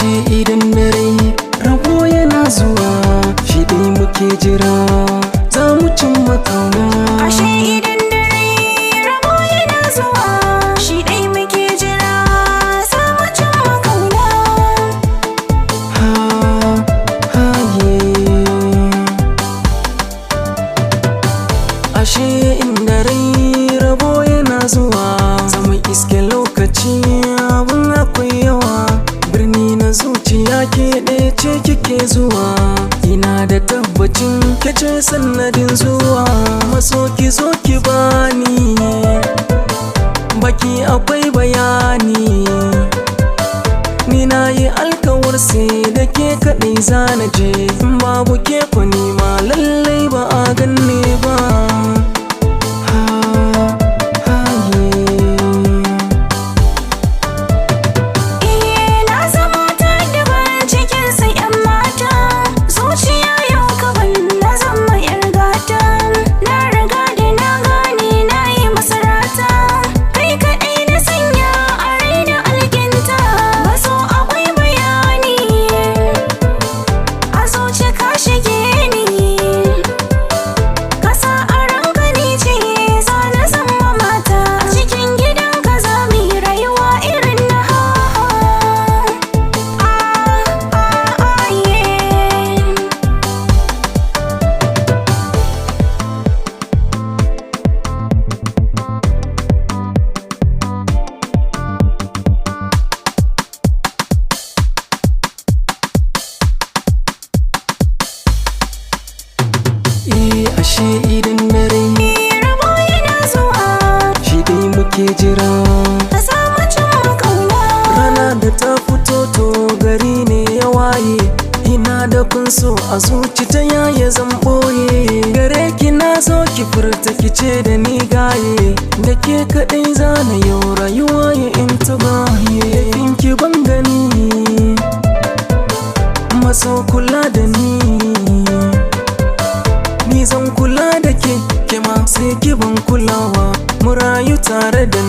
ashe idan dare rabo yana zuwa shi dai muke jira za mu cimma kauna. Ashe idan dare rabo yana zuwa shi dai muke jira za mu cimma kauna. Ashe inda rai rabo yana zuwa zamu iske lokaci abun akwai yawa. Birni na zuciya ke ɗaya ce kike zuwa, ina da tabbacin kece sannadin zuwa. Maso ki zo ki bani baki akwai bayani, ni na yi alkawar sai da ke kaɗai zana je. In babu ke ku nima lallai ba a ganne ba. Ashe idan dare rabo yana zuwa shi dai muke jira ka samu cimma kauna. Rana da ta fito to gari ne ya waye, ina da kunso a zuci ta yaya zan boye. Gare ki na zo ki furta ki ce da ni gaye, da ke kaɗai zana yau rayuwa ya in ta baye. In ki ban gani maso kula da ni zan kula da ke, ke ma sai ki ban kulawa. Mu rayu tare da